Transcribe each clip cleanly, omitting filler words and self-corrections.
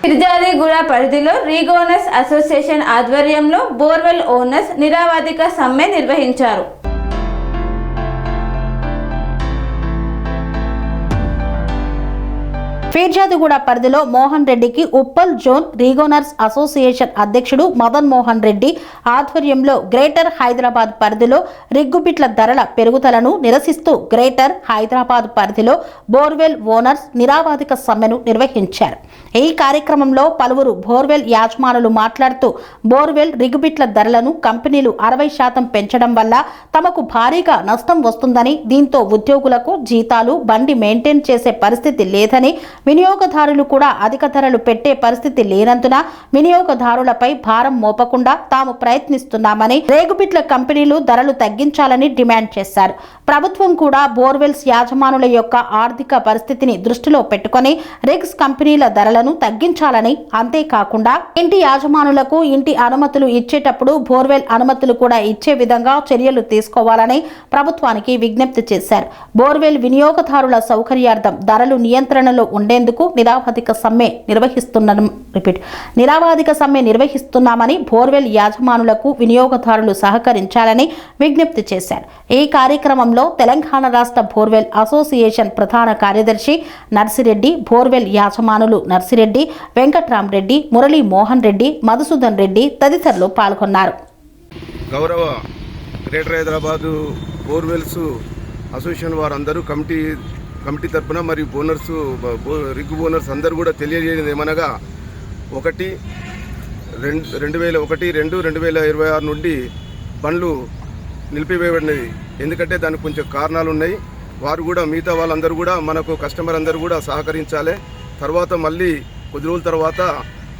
ఫిర్యాదిగూడ పరిధిలో రీగోనర్స్ అసోసియేషన్ ఆధ్వర్యంలో borewell owners నిరావాదిక సమ్మె నిర్వహించారు. ఫిర్యాదిగూడ పరిధిలో మోహన్ రెడ్డికి ఉప్పల్ జోన్ రీగోనర్స్ అసోసియేషన్ అధ్యక్షుడు మదన్ మోహన్ రెడ్డి ఆధ్వర్యంలో గ్రేటర్ హైదరాబాద్ పరిధిలో రిగ్గుబిట్ల ధరల పెరుగుదలను నిరసిస్తూ గ్రేటర్ హైదరాబాద్ పరిధిలో బోర్వెల్ ఓనర్స్ నిరావాదిక సమ్మెను నిర్వహించారు. ఈ కార్యక్రమంలో పలువురు బోర్వెల్ యాజమానులు మాట్లాడుతూ బోర్వెల్ రిగ్గుబిట్ల ధరలను కంపెనీలు 60% పెంచడం వల్ల తమకు భారీగా నష్టం వస్తుందని, దీంతో ఉద్యోగులకు జీతాలు, బండి మెయింటైన్ చేసే పరిస్థితి లేదని, వినియోగదారులు కూడా అధిక ధరలు పెట్టే పరిస్థితి లేనందున వినియోగదారులపై భారం మోపకుండా తాము ప్రయత్నిస్తున్నామని, రేగుబిట్ల కంపెనీలు ధరలు తగ్గించాలని డిమాండ్ చేశారు. ప్రభుత్వం కూడా బోర్వెల్స్ యాజమానుల యొక్క ఆర్థిక పరిస్థితిని దృష్టిలో పెట్టుకుని రిగ్స్ కంపెనీల ధరలను తగ్గించాలని, అంతేకాకుండా ఇంటి యాజమానులకు ఇంటి అనుమతులు ఇచ్చేటప్పుడు బోర్వెల్ అనుమతులు కూడా ఇచ్చే విధంగా చర్యలు తీసుకోవాలని ప్రభుత్వానికి విజ్ఞప్తి చేశారు. బోర్వెల్ వినియోగదారుల సౌకర్యార్థం ధరలు నియంత్రణలో ఉండేందుకు నిరావాదిక సమ్మె నిర్వహిస్తున్నామని బోర్వెల్ యాజమానులకు వినియోగదారులు సహకరించాలని విజ్ఞప్తి చేశారు. ఈ కార్యక్రమంలో తెలంగాణ రాష్ట్ర బోర్వెల్ అసోసియేషన్ ప్రధాన కార్యదర్శి నర్సిరెడ్డి, బోర్వెల్ యాజమానులు నర్సిరెడ్డి, వెంకట్రామరెడ్డి, మురళీ మోహన్ రెడ్డి, మధుసూదన్ రెడ్డి తదితరులు పాల్గొన్నారు. గౌరవ గ్రేటర్ హైదరాబాద్ బోర్వెల్స్ అసోసియేషన్ వారందరూ కమిటీ తరఫున మరియు బోనర్స్ రిగ్ బోనర్స్ అందరూ కూడా తెలియజేయడం ఏమనగా 1/2/2026 నుండి బండ్లు నిలిపివేయబడినది. ఎందుకంటే దానికి కొంచెం కారణాలు ఉన్నాయి. వారు కూడా మిగతా వాళ్ళందరూ కూడా మనకు కస్టమర్ అందరూ కూడా సహకరించాలి. తర్వాత మళ్ళీ కొద్ది రోజుల తర్వాత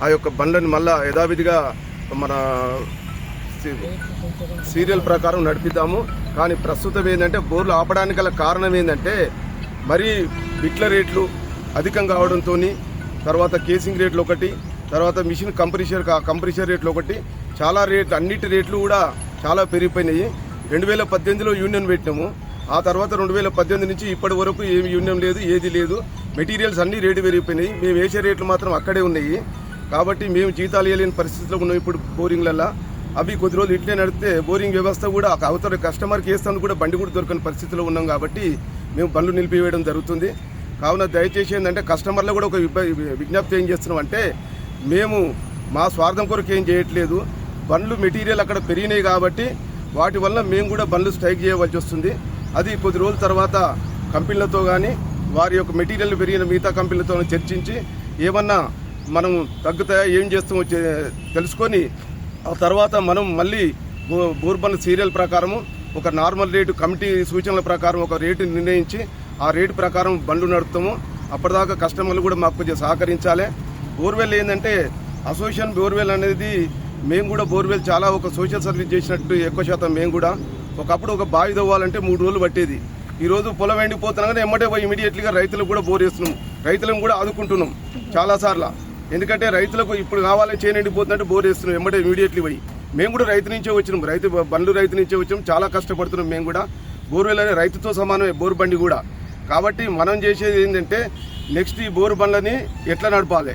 ఆ యొక్క బండ్లను మళ్ళా యథావిధిగా మన సీరియల్ ప్రకారం నడిపిద్దాము. కానీ ప్రస్తుతం ఏంటంటే బోర్లు ఆపడానికి గల కారణం ఏంటంటే మరీ బిట్ల రేట్లు అధికం కావడంతో, తర్వాత కేసింగ్ రేట్లు ఒకటి, తర్వాత మిషన్ కంప్రెషర్ రేట్లు ఒకటి, చాలా రేట్లు అన్నిటి రేట్లు కూడా చాలా పెరిగిపోయినాయి. 2018లో యూనియన్ పెట్టినాము. ఆ తర్వాత 2018 నుంచి ఇప్పటి వరకు ఏమి యూనియన్ లేదు, ఏది లేదు. మెటీరియల్స్ అన్ని రేటు పెరిగిపోయినాయి. మేము వేసే రేట్లు మాత్రం అక్కడే ఉన్నాయి. కాబట్టి మేము జీతాలు ఇవ్వలేని పరిస్థితిలో ఉన్నాం. ఇప్పుడు బోరింగ్లలో అవి కొద్ది రోజులు ఇట్లే నడిస్తే బోరింగ్ వ్యవస్థ కూడా అవతల కస్టమర్కి వేస్తాను కూడా బండి కూడా దొరకని పరిస్థితిలో ఉన్నాం. కాబట్టి మేము బండ్లు నిలిపివేయడం జరుగుతుంది. కావున దయచేసి ఏంటంటే కస్టమర్లు కూడా ఒక విజ్ఞప్తి ఏం చేస్తున్నాం అంటే, మేము మా స్వార్థం కొరకు ఏం చేయట్లేదు. బండ్లు మెటీరియల్ అక్కడ పెరిగినాయి కాబట్టి వాటి వల్ల మేము కూడా బండ్లు స్ట్రైక్ చేయవలసి వస్తుంది. అది కొద్ది రోజుల తర్వాత కంపెనీలతో కానీ వారి యొక్క మెటీరియల్ పెరిగిన మిగతా కంపెనీలతో చర్చించి ఏమన్నా మనం తగ్గుతాయా ఏం చేస్తామో తెలుసుకొని ఆ తర్వాత మనం మళ్ళీ బోర్బండ్ల సీరియల్ ప్రకారము ఒక నార్మల్ రేటు కమిటీ సూచనల ప్రకారం ఒక రేటు నిర్ణయించి ఆ రేటు ప్రకారం బండ్లు నడుపుతాము. అప్పటిదాకా కస్టమర్లు కూడా మాకు కొంచెం సహకరించాలి. బోర్వెల్ ఏంటంటే అసోసియేషన్ బోర్వెల్ అనేది మేము కూడా బోర్వెల్ చాలా ఒక సోషల్ సర్వీస్ చేసినట్టు ఎక్కువ శాతం మేము కూడా ఒకప్పుడు ఒక బావి తవ్వాలంటే 3 రోజులు పట్టేది. ఈరోజు పొలం ఎండిపోతున్నా కానీ ఎమ్మటే పోయి ఇమీడియట్లీగా రైతులకు కూడా బోర్ వేస్తున్నాం. రైతులను కూడా ఆదుకుంటున్నాం చాలాసార్లు. ఎందుకంటే రైతులకు ఇప్పుడు కావాలని చేను ఎండిపోతున్నట్టు బోర్ వేస్తున్నాం ఎమ్మటే ఇమీడియట్లీ పోయి. మేము కూడా రైతు నుంచే వచ్చినాం, బండ్లు రైతు నుంచే వచ్చాం. చాలా కష్టపడుతున్నాం మేము కూడా. బోర్వెల్ అనే రైతుతో సమానమే బోర్ బండి కూడా. కాబట్టి మనం చేసేది ఏంటంటే నెక్స్ట్ ఈ బోర్ బండ్లని ఎట్లా నడపాలి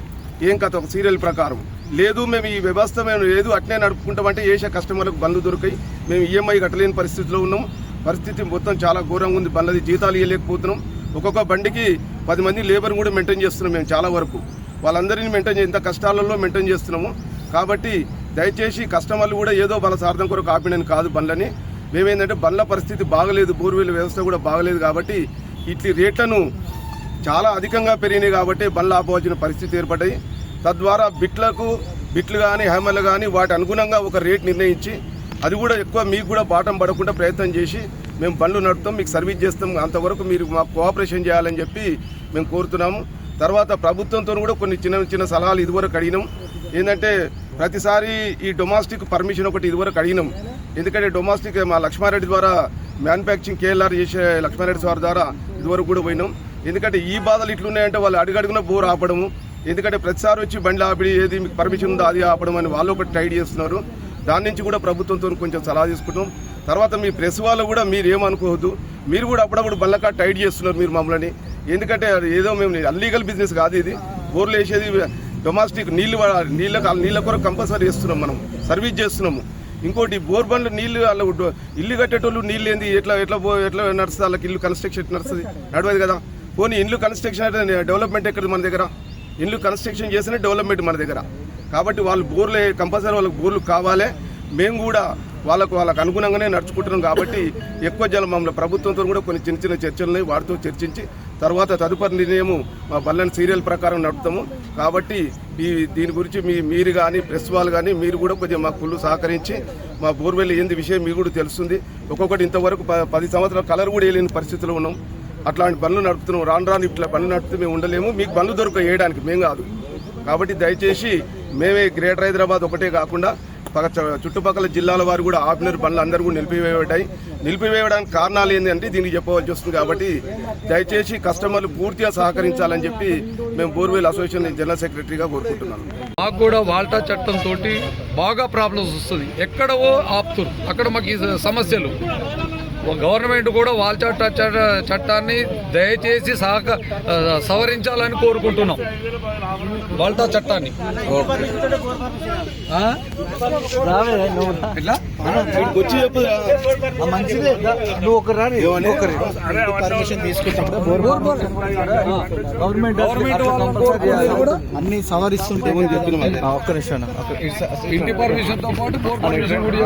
ఏం కథ ఒక సీరియల్ ప్రకారం లేదు. మేము ఈ వ్యవస్థ మేము లేదు అట్నే నడుపుకుంటామంటే ఏషా కస్టమర్లకు బండ్లు దొరికాయి. మేము ఈఎంఐ కట్టలేని పరిస్థితిలో ఉన్నాం. పరిస్థితి మొత్తం చాలా ఘోరంగా ఉంది. బండ్లది జీతాలు ఇవ్వలేకపోతున్నాం. ఒక్కొక్క బండికి 10 మంది లేబర్ కూడా మెయింటైన్ చేస్తున్నాం మేము. చాలా వరకు వాళ్ళందరినీ మెయింటైన్ ఇంత కష్టాలలో మెయింటైన్ చేస్తున్నాము. కాబట్టి దయచేసి కస్టమర్లు కూడా ఏదో వాళ్ళ సార్థం కొరకు ఆపినని కాదు బండ్లని. మేమేంటంటే బండ్ల పరిస్థితి బాగలేదు, బోర్వెల్ వ్యవస్థ కూడా బాగలేదు. కాబట్టి ఇట్లా రేట్లను చాలా అధికంగా పెరిగినాయి కాబట్టి బండ్లు ఆపవలసిన పరిస్థితి ఏర్పడ్డాయి. తద్వారా బిట్లు కానీ హ్యామర్లు కానీ వాటి అనుగుణంగా ఒక రేట్ నిర్ణయించి అది కూడా ఎక్కువ మీకు కూడా బాటం పడకుండా ప్రయత్నం చేసి మేము బండ్లు నడుపుతాం, మీకు సర్వీస్ చేస్తాం. అంతవరకు మీరు మాకు కోఆపరేషన్ చేయాలని చెప్పి మేము కోరుతున్నాము. తర్వాత ప్రభుత్వంతో కూడా కొన్ని చిన్న సలహాలు ఇదివరకు అడిగినాం. ఏంటంటే ప్రతిసారి ఈ డొమెస్టిక్ పర్మిషన్ ఒకటి ఇదివరకు అడిగినాం. ఎందుకంటే డొమెస్టిక్ మా లక్ష్మారెడ్డి ద్వారా మ్యానుఫ్యాక్చరింగ్ కేఎల్ఆర్ చేసే లక్ష్మారెడ్డి సార్ ద్వారా ఇదివరకు కూడా పోయినాం. ఎందుకంటే ఈ బాధలు ఇట్లున్నాయంటే వాళ్ళు అడుగడుగున బోర్ ఆపడము. ఎందుకంటే ప్రతిసారి వచ్చి బండ్లు ఆపిడి ఏది మీకు పర్మిషన్ ఉందో అది ఆపడం అని వాళ్ళు ఒకటి టైడ్ చేస్తున్నారు. దాని నుంచి కూడా ప్రభుత్వంతో కొంచెం సలహా తీసుకుంటాం. తర్వాత మీ ప్రెస్ వాళ్ళు కూడా మీరు ఏమనుకోవద్దు, మీరు కూడా అప్పుడప్పుడు బండ్లకా టైడ్ చేస్తున్నారు మీరు మమ్మల్ని. ఎందుకంటే ఏదో మేము అన్లీగల్ బిజినెస్ కాదు ఇది. బోర్లు వేసేది డొమెస్టిక్ నీళ్ళ కొరకు కంపల్సరీ చేస్తున్నాం, మనం సర్వీస్ చేస్తున్నాము. ఇంకోటి బోర్ బండ్లు నీళ్లు వాళ్ళ ఇల్లు కట్టేటోళ్ళు నీళ్ళు ఏంది ఎట్లా నడుస్తుంది, వాళ్ళకి ఇల్లు కన్స్ట్రక్షన్ ఎట్లా నడుస్తుంది, నడవదు కదా. పోనీ ఇల్లు కన్స్ట్రక్షన్ అంటే డెవలప్మెంట్ ఎక్కడ మన దగ్గర, ఇల్లు కన్స్ట్రక్షన్ చేసిన డెవలప్మెంట్ మన దగ్గర. కాబట్టి వాళ్ళు బోర్లు కంపల్సరీ వాళ్ళకి బోర్లు కావాలి. మేము కూడా వాళ్ళకు అనుగుణంగానే నడుచుకుంటున్నాం. కాబట్టి ఎక్కువ జలం మమ్మల్ని ప్రభుత్వంతో కూడా కొన్ని చిన్న చర్చలని వాటితో చర్చించి తర్వాత తదుపరి నిర్ణయము మా బల్లని సీరియల్ ప్రకారం నడుపుతాము. కాబట్టి దీని గురించి మీరు కానీ ప్రెస్ వాళ్ళు కానీ మీరు కూడా కొంచెం మాకు ఫుల్ సహకరించి మా బోర్వెల్ ఏంది విషయం మీకు కూడా తెలుస్తుంది. ఒక్కొక్కటి ఇంతవరకు 10 సంవత్సరాల కలర్ కూడా వేయలేని పరిస్థితిలో ఉన్నాం. అట్లాంటి బండ్లు నడుపుతున్నాం. రాను ఇట్లా బండ్లు నడుపుతూ మేము ఉండలేము, మీకు బండ్లు వేయడానికి మేము కాదు. కాబట్టి దయచేసి మేమే గ్రేటర్ హైదరాబాద్ ఒకటే కాకుండా చుట్టుపక్కల జిల్లాల వారు కూడా ఆర్డినరీ బండ్లు అందరూ కూడా నిలిపివేయడానికి కారణాలు ఏంటంటే దీనికి చెప్పవలసి వస్తుంది. కాబట్టి దయచేసి కస్టమర్లు పూర్తిగా సహకరించాలని చెప్పి మేము బోర్వెల్ అసోసియేషన్ జనరల్ సెక్రటరీగా కోరుకుంటున్నాను. మాకు కూడా వాల్టా చట్టం తోటి బాగా ప్రాబ్లమ్స్ వస్తుంది. ఎక్కడవో ఆపుతురు, అక్కడ మాకు ఈ సమస్యలు. గవర్నమెంట్ కూడా వాల్టా చట్టాన్ని దయచేసి సవరించాలని కోరుకుంటున్నాం. వాల్టా చట్టాన్ని అన్ని సవరిస్తుంటే ఒక్క నిమిషం ఇంటి పర్మిషన్ తో పాటు బోర్ పర్మిషన్ కూడా.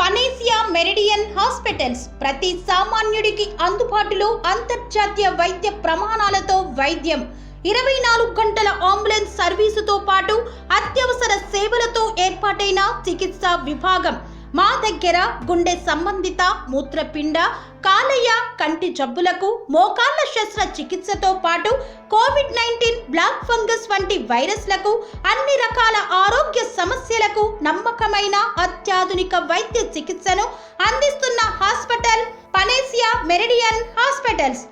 పనేసియా మెరిడియన్ హాస్పిటల్స్ ప్రతి సామాన్యుడికి అందుబాటులో అంతర్జాతీయ వైద్య ప్రమాణాలతో వైద్యం, 24 గంటల అంబులెన్స్ సర్వీసుతో పాటు అత్యవసర సేవలతో ఏర్పాటైన చికిత్సా విభాగం. మా దగ్గర గుండె సంబంధిత, మూత్రపిండ, కాలేయ, కంటి జబ్బులకు, మోకాళ్ల శస్త్ర చికిత్సతో పాటు కోవిడ్-19, బ్లాక్ ఫంగస్ వంటి వైరస్లకు, అన్ని రకాల ఆరోగ్య సమస్యలకు నమ్మకమైన అత్యాధునిక వైద్య చికిత్సను అందిస్తున్న హాస్పిటల్ పనేసియా మెరిడియన్ హాస్పిటల్స్.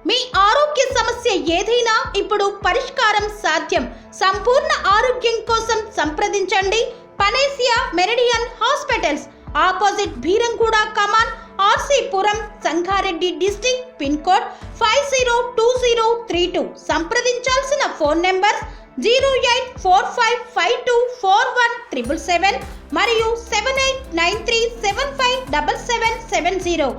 మీ ఆరోగ్య సమస్య ఏదైనా ఇప్పుడు పరిష్కారం సాధ్యం. సంపూర్ణ ఆరోగ్యం కోసం సంప్రదించండి Panacea Meridian hospitals, opposite Bheeramguda Kaman, RC Puram, Sangareddy district, pin code 502032. సంప్రదించాల్సిన ఫోన్ నెంబర్ 0845524177 మరియు 7893757770.